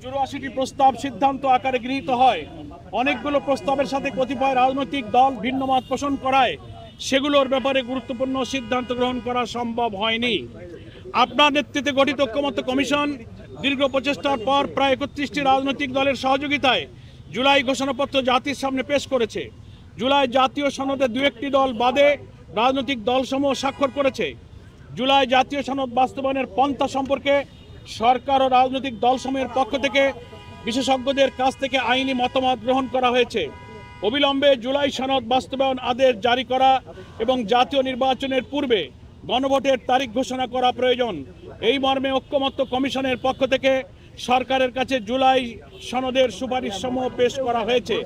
84টি প্রস্তাব সিদ্ধান্ত আকারে গৃহীত হয়। অনেকগুলো প্রস্তাবের সাথে কতিপয় রাজনৈতিক দল ভিন্ন মত পোষণ করায় সেগুলোর ব্যাপারে গুরুত্বপূর্ণ সিদ্ধান্ত গ্রহণ করা সম্ভব হয়নি। আপনার নেতৃত্বে গঠিত ঐক্যমত্য কমিশন দীর্ঘ প্রচেষ্টার পর প্রায় 31টি রাজনৈতিক দলের সহযোগিতায় জুলাই ঘোষণাপত্র জাতির সামনে পেশ করেছে। জুলাই জাতীয় সনদে 2-1টি দল বাদে রাজনৈতিক দলসমূহ স্বাক্ষর করেছে। জুলাই জাতীয় সনদ বাস্তবায়নের পন্থা সম্পর্কে সরকার ও রাজনৈতিক দলসমূহের পক্ষ থেকে বিশেষজ্ঞদের কাছ থেকে আইনি মতামত গ্রহণ করা হয়েছে। অবিলম্বে জুলাই সনদ বাস্তবায়ন আদেশ জারি করা এবং জাতীয় নির্বাচনের পূর্বে গণভোটের তারিখ ঘোষণা করা প্রয়োজন। এই মর্মে ঐক্যমত্য কমিশনের পক্ষ থেকে সরকারের কাছে জুলাই সনদের সুপারিশসমূহ পেশ করা হয়েছে।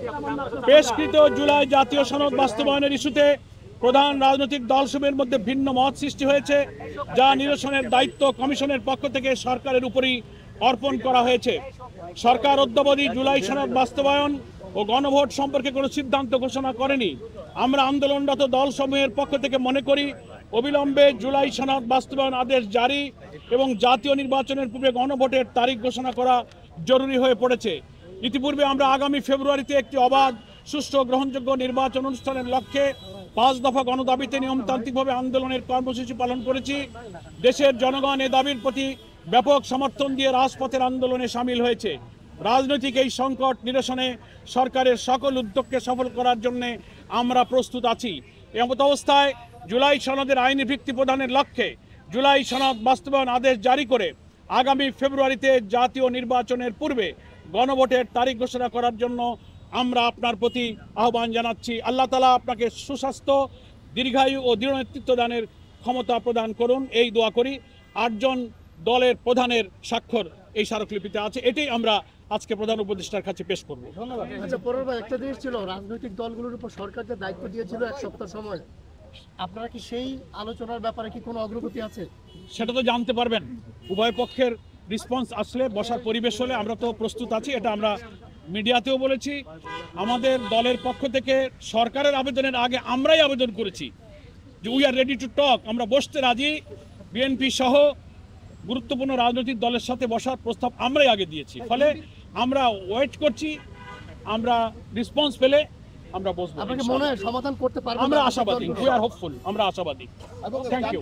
পেশকৃত জুলাই জাতীয় সনদ বাস্তবায়নের ইস্যুতে প্রধান রাজনৈতিক দলসমূহের মধ্যে ভিন্ন মত সৃষ্টি হয়েছে, যা নিরসনের দায়িত্ব কমিশনের পক্ষ থেকে সরকারের উপরই অর্পণ করা হয়েছে। সরকার অদ্যাবধি জুলাই সনদ বাস্তবায়ন ও গণভোট সম্পর্কে কোনো সিদ্ধান্ত ঘোষণা করেনি। আমরা আন্দোলনরত দলসমূহের পক্ষ থেকে মনে করি অবিলম্বে জুলাই সনদ বাস্তবায়ন আদেশ জারি এবং জাতীয় নির্বাচনের পূর্বে গণভোটের তারিখ ঘোষণা করা জরুরি হয়ে পড়েছে। ইতিপূর্বে আমরা আগামী ফেব্রুয়ারিতে একটি অবাধ, সুষ্ঠু, গ্রহণযোগ্য নির্বাচন অনুষ্ঠানের লক্ষ্যে 5 দফা গণদাবিতে নিয়মতান্ত্রিকভাবে আন্দোলনের কর্মসূচি পালন করেছি। দেশের জনগণ এ দাবির প্রতি ব্যাপক সমর্থন দিয়ে রাজপথের আন্দোলনে সামিল হয়েছে। রাজনৈতিক এই সংকট নিরসনে সরকারের সকল উদ্যোগকে সফল করার জন্য আমরা প্রস্তুত আছি। এমত অবস্থায় জুলাই সনদের আইনি ভিত্তি প্রদানের লক্ষ্যে জুলাই সনদ বাস্তবায়ন আদেশ জারি করে আগামী ফেব্রুয়ারিতে জাতীয় নির্বাচনের পূর্বে গণভোটের তারিখ ঘোষণা করার জন্য আমরা আপনার প্রতি আহ্বান জানাচ্ছি। আল্লাহ তাআলা আপনাকে সুস্বাস্থ্য, দীর্ঘায়ু ও দৃঢ় নেতৃত্ব দানের ক্ষমতা প্রদান করুন, এই দোয়া করি। 8 জন দলের প্রধানের স্বাক্ষর এই স্মারকলিপিতে আছে। এটাই আমরা আজকে প্রধান উপদেষ্টার কাছে পেশ করব। ধন্যবাদ। আচ্ছা, পরের বার একটা জিনিস ছিল, রাজনৈতিক দলগুলোর উপর সরকার যে দায়িত্ব দিয়েছিল 1 সপ্তাহ সময়, আপনারা কি সেই আলোচনার ব্যাপারে কি কোনো অগ্রগতি আছে? সেটা তো জানতে পারবেন। উভয় পক্ষের রেসপন্স আসলে, বসার পরিবেশ হলে আমরা তো প্রস্তুত আছি। এটা আমরা মিডিয়াতেও বলেছি। আমাদের দলের পক্ষ থেকে সরকারের আবেদনের আগে আমরাই আবেদন করেছি যে we are ready to talk, আমরা বসতে রাজি। বিএনপি সহ গুরুত্বপূর্ণ রাজনৈতিক দলের সাথে বসার প্রস্তাব আমরাই আগে দিয়েছি। ফলে আমরা ওয়েট করছি, আমরা রেসপন্স পেলে আমরা বসবো। আপনাকে মনে হয় সমাধান করতে পারবেন? আমরা আশাবাদী, উই আর হোপফুল, আমরা আশাবাদী। Thank you.